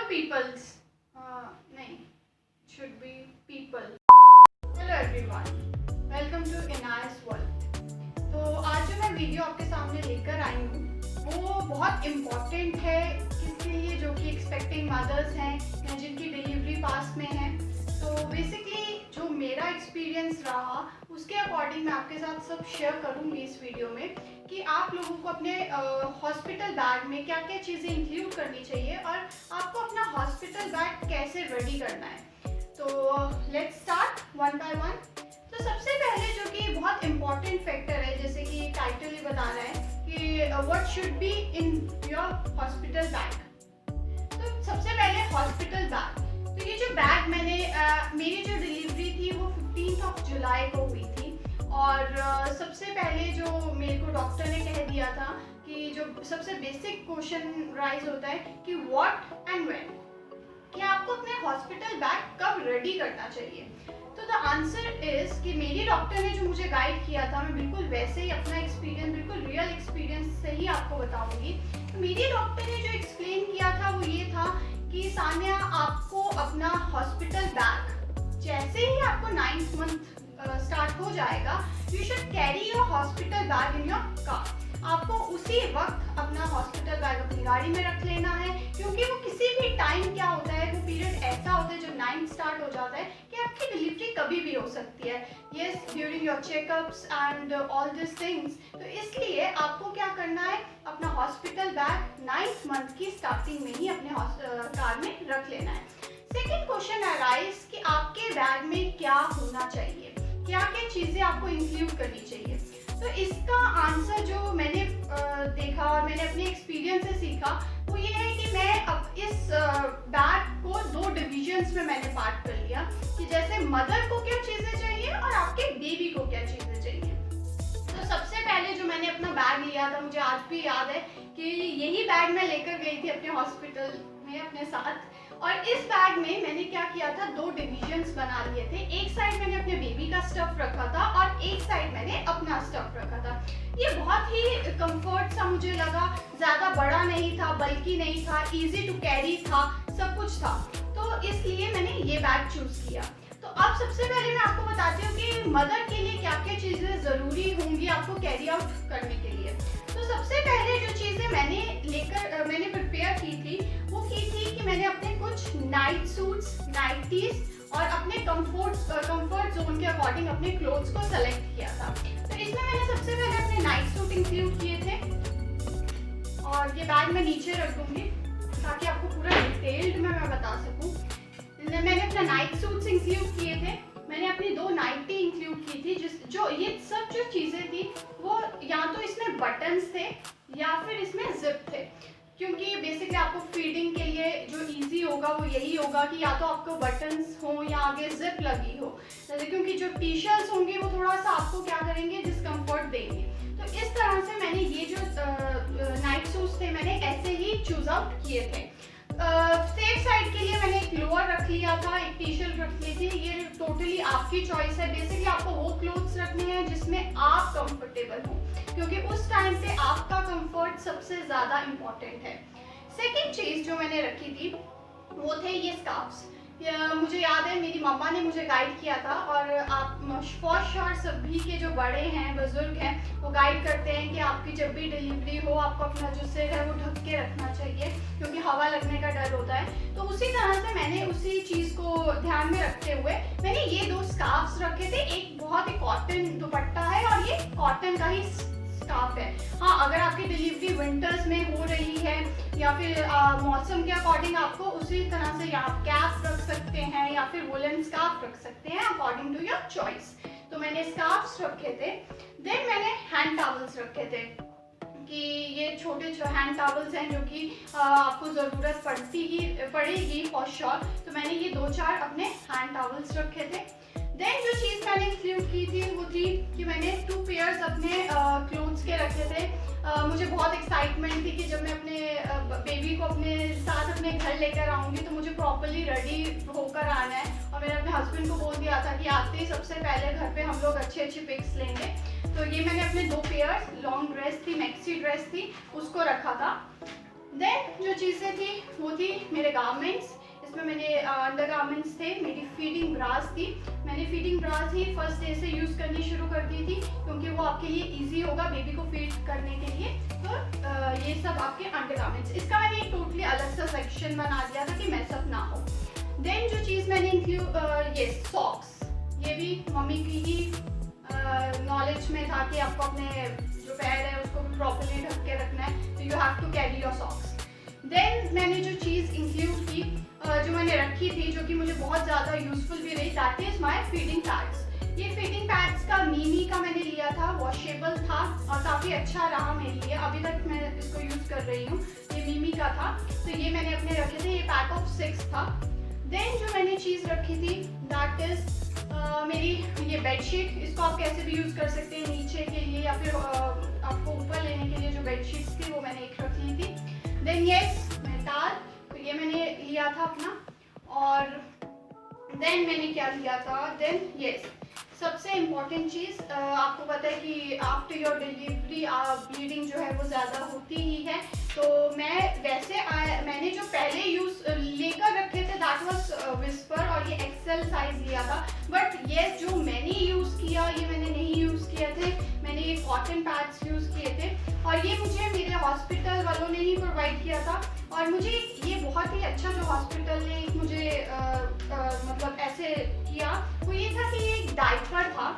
peoples. नहीं, should be people. Hello everyone, welcome to Inaya's World. तो आज जो मैं वीडियो आपके सामने लेकर आई हूँ वो बहुत इम्पॉर्टेंट है किसके लिए, जो कि एक्सपेक्टिंग मदर्स हैं या जिनकी डिलीवरी पास में है। तो बेसिकली जो मेरा एक्सपीरियंस रहा उसके अकॉर्डिंग मैं आपके साथ सब शेयर करूँगी इस वीडियो में कि आप लोगों को अपने हॉस्पिटल बैग में क्या क्या चीज़ें इंक्लूड करनी चाहिए और आपको अपना हॉस्पिटल बैग कैसे रेडी करना है। तो let's start one by one. तो सबसे पहले जो कि बहुत इम्पॉर्टेंट फैक्टर है, जैसे कि टाइटल ही बता रहा है कि what should be in your hospital bag. तो सबसे पहले हॉस्पिटल बैग। तो ये जो बैग मैंने मेरी जो डिलीवरी थी वो 15 जुलाई को हुई थी और सबसे पहले जो मेरे को डॉक्टर ने कह दिया था कि जो सबसे बेसिक क्वेश्चन राइज होता है कि व्हाट एंड व्हेन, कि आपको अपने हॉस्पिटल बैग कब रेडी करना चाहिए। तो द आंसर इज कि मेरी डॉक्टर ने जो मुझे गाइड किया था, मैं बिल्कुल वैसे ही अपना एक्सपीरियंस, बिल्कुल रियल एक्सपीरियंस से ही आपको बताऊंगी। तो मेरी डॉक्टर ने जो एक्सप्लेन किया था वो ये था कि सानिया, आपको अपना हॉस्पिटल बैग जैसे ही आपको 9th मंथ स्टार्ट हो जाएगा, you should carry your hospital bag in your car. आपको उसी वक्त अपना हॉस्पिटल बैग अपनी गाड़ी में रख लेना है, क्योंकि वो किसी भी टाइम क्या होता है, वो पीरियड ऐसा होता है जब 9th स्टार्ट हो जाता है कि आपकी डिलीवरी कभी भी हो सकती है। Yes, during your checkups and all this things. तो इसलिए आपको क्या करना है, अपना हॉस्पिटल बैग 9th मंथ की स्टार्टिंग में ही अपने कार में रख लेना है। सेकेंड क्वेश्चन अराइज कि आपके बैग में क्या होना चाहिए, क्या क्या चीज़ें आपको इंक्लूड करनी चाहिए। तो इसका आंसर जो मैंने देखा और मैंने अपने एक्सपीरियंस से सीखा वो ये है कि मैं अब इस बैग को 2 डिविजन्स में मैंने पार्ट कर लिया कि जैसे मदर को क्या चीज़ें चाहिए और आपके बेबी को क्या चीज़ें चाहिए। तो सबसे पहले जो मैंने अपना बैग लिया था, मुझे आज भी याद है कि यही बैग मैं लेकर गई थी अपने हॉस्पिटल में अपने साथ। और इस बैग में मैंने क्या किया था, 2 डिविजन्स बना लिए थे। एक साइड मैंने अपने बेबी का स्टफ रखा था और एक साइड मैंने अपना स्टफ रखा था। ये बहुत ही कंफर्ट सा मुझे लगा, ज़्यादा बड़ा नहीं था, बल्कि नहीं था, इजी टू कैरी था, सब कुछ था। तो इसलिए मैंने ये बैग चूज किया। तो अब सबसे पहले मैं आपको बताती हूँ कि मदर के लिए क्या क्या चीज़ें ज़रूरी होंगी आपको कैरी आउट करने के लिए। तो सबसे पहले जो चीज़ें मैंने प्रिपेयर की थी वो की थी कि मैंने अपने कुछ नाइट सूट्स, नाइटीज और अपने कंफर्ट जोन के अकॉर्डिंग अपने क्लोथ्स को सेलेक्ट किया था। तो इसमें मैंने सबसे पहले अपने नाइट सूट इंक्लूड किए थे और ये बैग मैं नीचे रख दूंगी ताकि आपको पूरा डिटेल्ड में मैं बता सकूं। मैंने अपना नाइट सूट्स इंक्लूड किए थे, मैंने अपनी 2 नाइटी इंक्लूड की थी, जो ये सब जो चीज़ें थी वो या तो इसमें बटन्स थे या फिर इसमें जिप थे, क्योंकि बेसिकली आपको फीडिंग के लिए जो इजी होगा वो यही होगा कि या तो आपको बटन्स हो या आगे जिप लगी हो, क्योंकि जो टी-शर्ट्स होंगे वो थोड़ा सा आपको क्या करेंगे, डिस्कम्फर्ट देंगे। तो इस तरह से मैंने ये जो नाइट सूट्स थे मैंने ऐसे ही चूज आउट किए थे। सेफ साइड के लिए मैंने एक लोअर रख लिया था, एक टी-शर्ट रख ली थी। ये टोटली आपकी चॉइस है। बेसिकली आपको वो क्लोथ्स रखने हैं जिसमें आप कंफर्टेबल हो, क्योंकि उस टाइम पे आपका कंफर्ट सबसे ज़्यादा इम्पॉर्टेंट है। सेकेंड चीज़ जो मैंने रखी थी वो थे ये स्कार्फ्स। मुझे याद है मेरी मम्मा ने मुझे गाइड किया था, और आप फॉर श्योर सभी के जो बड़े हैं, बुजुर्ग हैं, वो गाइड करते हैं कि आपकी जब भी डिलीवरी हो आपको अपना जो सिर है वो ढक के रखना चाहिए, क्योंकि हवा लगने का डर होता है। तो उसी तरह से मैंने उसी चीज़ को ध्यान में रखते हुए मैंने ये 2 स्कार्फ्स रखे थे। एक बहुत ही कॉटन दुपट्टा है और ये कॉटन का ही स्कार्फ है। हाँ, अगर आपकी डिलीवरी विंटर्स में हो रही है या फिर मौसम के अकॉर्डिंग आपको उसी तरह से यहाँ कैप रख सकते हैं या फिर वुलन स्कार्फ रख सकते हैं, अकॉर्डिंग टू योर चॉइस। तो मैंने स्कार्फ्स रखे थे। देन मैंने हैंड टॉवल्स रखे थे कि ये छोटे हैंड टॉवल्स हैं जो कि आपको ज़रूरत पड़ेगी फॉर श्योर। तो मैंने ये 2-4 अपने हैंड टॉवल्स रखे थे। देन जो चीज़ मैंने इंक्लूड की थी वो थी कि मैंने 2 पेयर्स अपने क्लोथ्स के रखे थे। मुझे बहुत एक्साइटमेंट थी कि जब मैं अपने बेबी को अपने साथ अपने घर लेकर आऊँगी तो मुझे प्रॉपरली रेडी होकर आना है। और मैंने अपने हस्बैंड को बोल दिया था कि आते ही सबसे पहले घर पे हम लोग अच्छी पिक्स लेंगे। तो ये मैंने अपने 2 पेयर्स, लॉन्ग ड्रेस थी, मैक्सी ड्रेस थी, उसको रखा था। देन जो चीज़ें थी वो थी मेरे गारमेंट्स। इसमें मेरे अंडर गारमेंट्स थे, मेरी फीडिंग ब्रास थी। मैंने फीडिंग ब्रास ही फर्स्ट डे से यूज़ करनी शुरू कर दी थी क्योंकि वो आपके लिए इजी होगा बेबी को फीड करने के लिए। तो ये सब आपके अंडर गारमेंट्स, इसका मैंने एक टोटली अलग सा सेक्शन बना दिया था कि मैसअप ना हो। देन जो चीज़ मैंने इंक्लूड ये सॉक्स, ये भी मम्मी की ही नॉलेज में था कि आपको अपने जो पैर है उसको प्रॉपर्ली ढक के रखना है, तो you have to carry your socks. Then मैंने जो चीज़ इंक्लूड की, जो मैंने रखी थी, जो कि मुझे बहुत ज़्यादा यूजफुल भी रही, that is my feeding pads. ये फीडिंग पैड्स का मीमी का मैंने लिया था, वॉशेबल था और काफ़ी अच्छा रहा मेरे लिए, अभी तक मैं इसको यूज़ कर रही हूँ। ये मीमी का था, तो ये मैंने अपने रखे थे, ये पैक ऑफ 6 था। देन जो मैंने चीज़ रखी थी दैट इज़ मेरी ये बेडशीट। इसको आप कैसे भी यूज़ कर सकते हैं, नीचे के लिए या फिर आपको ऊपर लेने के लिए जो बेडशीट्स थी वो मैंने एक रख ली थी। देन येस मेहतार, तो ये मैंने लिया था अपना। और देन मैंने क्या लिया था, देन येस सबसे इम्पॉर्टेंट चीज़, आपको पता है कि आफ्टर योर डिलीवरी ब्लीडिंग जो है वो ज़्यादा होती ही है। तो मैंने जो पहले यूज़ लेकर रखे थे दैट वाज विस्पर और ये एक्सेल साइज लिया था। बट ये जो मैंने यूज़ किया ये मैंने नहीं यूज़ किए थे, मैंने ये कॉटन पैड्स यूज़ किए थे और ये मुझे मेरे हॉस्पिटल वालों ने ही प्रोवाइड किया था। और मुझे ये बहुत ही अच्छा जो हॉस्पिटल ने मुझे मतलब ऐसे किया वो ये था कि ये एक डाइपर था,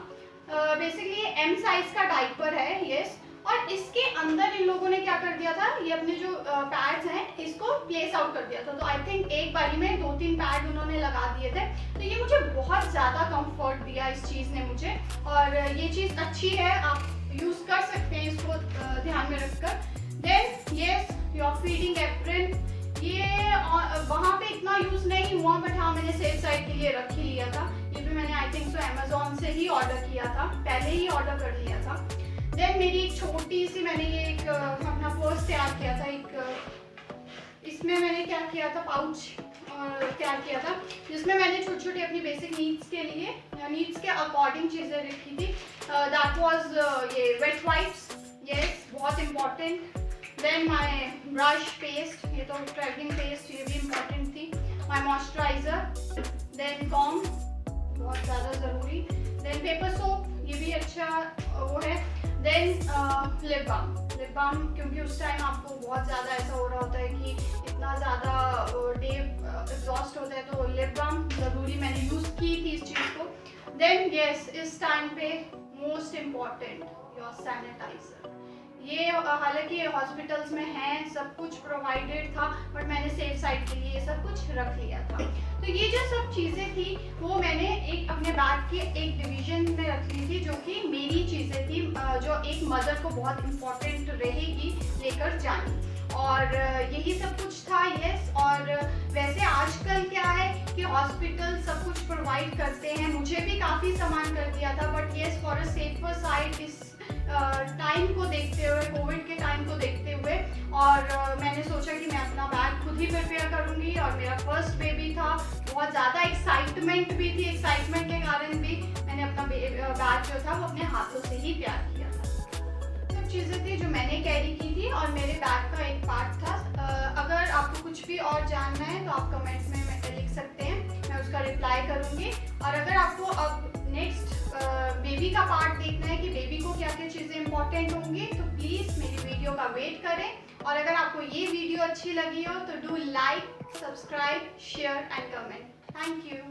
बेसिकली एम साइज का डाइपर है येस। और इसके अंदर इन लोगों ने क्या कर दिया था, ये अपने जो पैड्स हैं इसको प्लेस आउट कर दिया था। तो आई थिंक एक बारी में 2-3 पैड उन्होंने लगा दिए थे, तो ये मुझे बहुत ज़्यादा कंफर्ट दिया इस चीज़ ने मुझे। और ये चीज़ अच्छी है, आप यूज़ कर सकते हैं इसको ध्यान में रखकर। Then yes your feeding apron, ये वहाँ पे इतना यूज़ नहीं हुआ बट हाँ मैंने सेफ साइड के लिए रख ही लिया था। ये भी मैंने आई थिंक सो अमेजोन से ही ऑर्डर किया था, पहले ही ऑर्डर कर लिया था। देन मेरी एक छोटी सी मैंने ये एक अपना पर्स तैयार किया था, एक इसमें मैंने क्या किया था, पाउच तैयार किया था जिसमें मैंने छोटी छोटी अपनी बेसिक नीड्स के लिए नीड्स के अकॉर्डिंग चीज़ें रखी थी। दैट वाज ये वेट वाइप्स, येस बहुत important. Then my brush paste, ये तो ट्रैवलिंग पेस्ट ये भी इम्पॉर्टेंट थी। माई मॉइस्चराइजर, देन कॉम बहुत ज़्यादा ज़रूरी, देन पेपर सोप ये भी अच्छा वो है। देन लिप बाम क्योंकि उस टाइम आपको बहुत ज़्यादा ऐसा हो रहा होता है कि इतना ज़्यादा डे एग्जॉस्ट होता है, तो लिप बाम ज़रूरी मैंने यूज़ की थी इस चीज़ को। देन येस इस टाइम पे मोस्ट इम्पॉर्टेंट योर सैनिटाइजर। ये हालांकि हॉस्पिटल्स में है, सब कुछ प्रोवाइडेड था बट मैंने सेफ साइड के लिए ये सब कुछ रख लिया था। तो ये जो सब चीज़ें थी वो मैंने एक अपने बैग के एक डिवीजन में रख ली थी जो कि मेरी चीज़ें थी, जो एक मदर को बहुत इम्पोर्टेंट रहेगी लेकर जानी। और यही सब कुछ था येस। और वैसे आजकल क्या है कि हॉस्पिटल सब कुछ प्रोवाइड करते हैं, मुझे भी काफ़ी सामान कर दिया था but yes for a safer side इस टाइम को देखते हुए, कोविड के टाइम को देखते हुए, और मैंने सोचा कि मैं अपना बैग खुद ही प्रिपेयर करूँगी। और मेरा फर्स्ट बेबी था, बहुत ज़्यादा एक्साइटमेंट भी थी, एक्साइटमेंट के कारण भी मैंने अपना बैग जो था वो अपने हाथों से ही तैयार किया था। सब चीज़ें थी जो मैंने कैरी की थी और मेरे बैग का एक पार्ट था। अगर आपको कुछ भी और जानना है तो आप कमेंट्स में लिख सकते हैं, मैं उसका रिप्लाई करूँगी। और अगर आपको अब नेक्स्ट बेबी का पार्ट देखना है कि बेबी को क्या क्या चीज़ें इंपॉर्टेंट होंगी तो प्लीज़ मेरी वीडियो का वेट करें। और अगर आपको ये वीडियो अच्छी लगी हो तो do like, subscribe, share and comment. Thank you.